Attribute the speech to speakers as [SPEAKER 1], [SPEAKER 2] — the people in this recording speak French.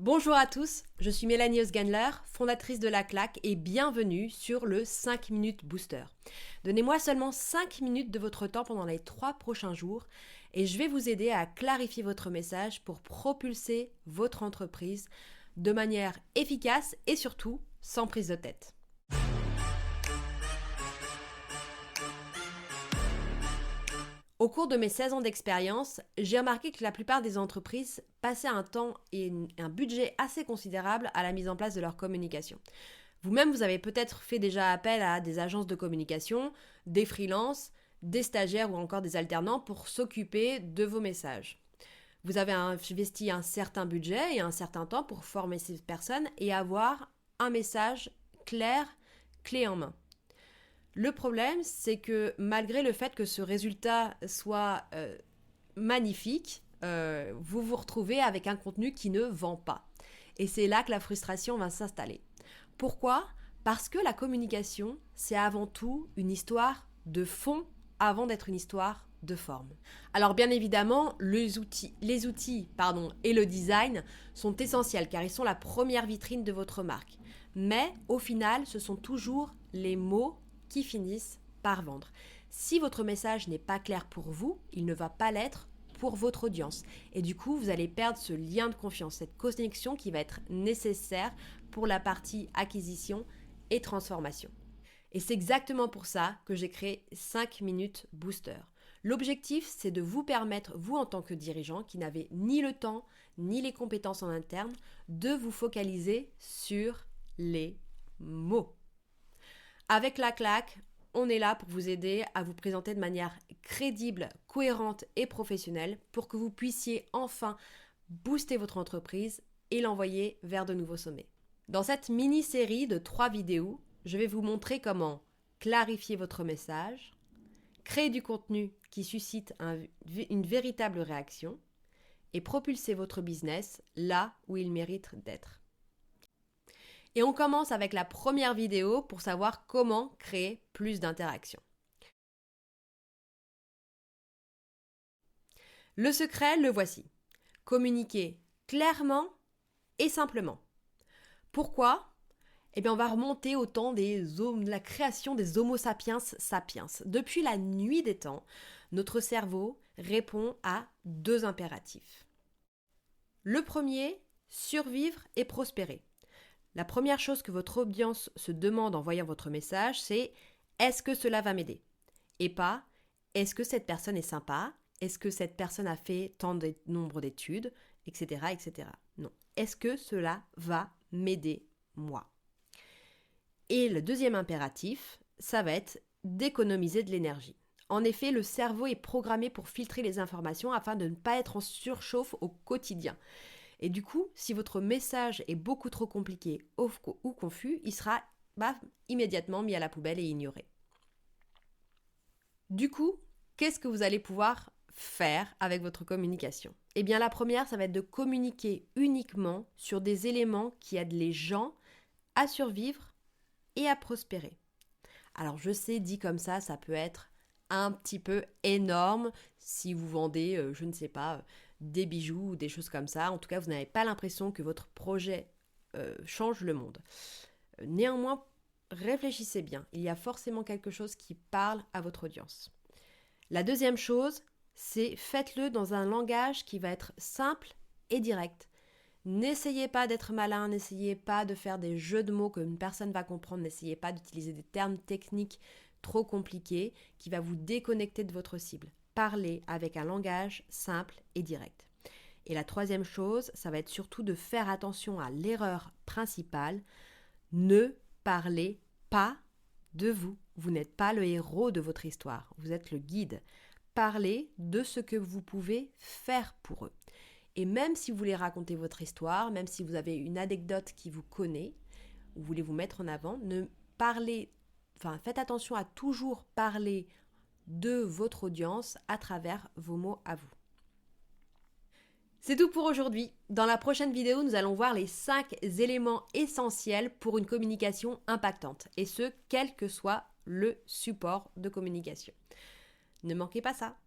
[SPEAKER 1] Bonjour à tous, je suis Mélanie Osgandler, fondatrice de La Claque et bienvenue sur le 5 minutes booster. Donnez-moi seulement 5 minutes de votre temps pendant les 3 prochains jours et je vais vous aider à clarifier votre message pour propulser votre entreprise de manière efficace et surtout sans prise de tête. Au cours de mes 16 ans d'expérience, j'ai remarqué que la plupart des entreprises passaient un temps et un budget assez considérable à la mise en place de leur communication. Vous-même, vous avez peut-être fait déjà appel à des agences de communication, des freelances, des stagiaires ou encore des alternants pour s'occuper de vos messages. Vous avez investi un certain budget et un certain temps pour former ces personnes et avoir un message clair, clé en main. Le problème, c'est que malgré le fait que ce résultat soit magnifique, vous vous retrouvez avec un contenu qui ne vend pas. Et c'est là que la frustration va s'installer. Pourquoi ? Parce que la communication, c'est avant tout une histoire de fond avant d'être une histoire de forme. Alors bien évidemment, les outils et le design sont essentiels car ils sont la première vitrine de votre marque. Mais au final, ce sont toujours les mots qui finissent par vendre. Si votre message n'est pas clair pour vous, il ne va pas l'être pour votre audience. Et du coup, vous allez perdre ce lien de confiance, cette connexion qui va être nécessaire pour la partie acquisition et transformation. Et c'est exactement pour ça que j'ai créé 5 minutes booster. L'objectif, c'est de vous permettre, vous en tant que dirigeant, qui n'avez ni le temps, ni les compétences en interne, de vous focaliser sur les mots. Avec La Claque, on est là pour vous aider à vous présenter de manière crédible, cohérente et professionnelle pour que vous puissiez enfin booster votre entreprise et l'envoyer vers de nouveaux sommets. Dans cette mini-série de 3 vidéos, je vais vous montrer comment clarifier votre message, créer du contenu qui suscite une véritable réaction et propulser votre business là où il mérite d'être. Et on commence avec la première vidéo pour savoir comment créer plus d'interactions. Le secret, le voici. Communiquer clairement et simplement. Pourquoi ? Eh bien, on va remonter au temps de la création des Homo sapiens sapiens. Depuis la nuit des temps, notre cerveau répond à 2 impératifs. Le premier, survivre et prospérer. La première chose que votre audience se demande en voyant votre message, c'est « est-ce que cela va m'aider ?» et pas « est-ce que cette personne est sympa ? Est-ce que cette personne a fait tant de nombre d'études ?» etc., etc. Non. Est-ce que cela va m'aider, moi ? Et le deuxième impératif, ça va être d'économiser de l'énergie. En effet, le cerveau est programmé pour filtrer les informations afin de ne pas être en surchauffe au quotidien. Et du coup, si votre message est beaucoup trop compliqué ou confus, il sera immédiatement mis à la poubelle et ignoré. Du coup, qu'est-ce que vous allez pouvoir faire avec votre communication ? Eh bien, la première, ça va être de communiquer uniquement sur des éléments qui aident les gens à survivre et à prospérer. Alors, je sais, dit comme ça peut être un petit peu énorme si vous vendez, je ne sais pas, des bijoux ou des choses comme ça. En tout cas, vous n'avez pas l'impression que votre projet change le monde. Néanmoins, réfléchissez bien. Il y a forcément quelque chose qui parle à votre audience. La deuxième chose, c'est faites-le dans un langage qui va être simple et direct. N'essayez pas d'être malin, n'essayez pas de faire des jeux de mots qu'une personne va comprendre, n'essayez pas d'utiliser des termes techniques trop compliqués qui va vous déconnecter de votre cible. Parlez avec un langage simple et direct. Et la troisième chose, ça va être surtout de faire attention à l'erreur principale. Ne parlez pas de vous. Vous n'êtes pas le héros de votre histoire, vous êtes le guide. Parlez de ce que vous pouvez faire pour eux. Et même si vous voulez raconter votre histoire, même si vous avez une anecdote qui vous connaît, ou voulez vous mettre en avant, faites attention à toujours parler de votre audience à travers vos mots à vous. C'est tout pour aujourd'hui. Dans la prochaine vidéo, nous allons voir les 5 éléments essentiels pour une communication impactante, et ce, quel que soit le support de communication. Ne manquez pas ça.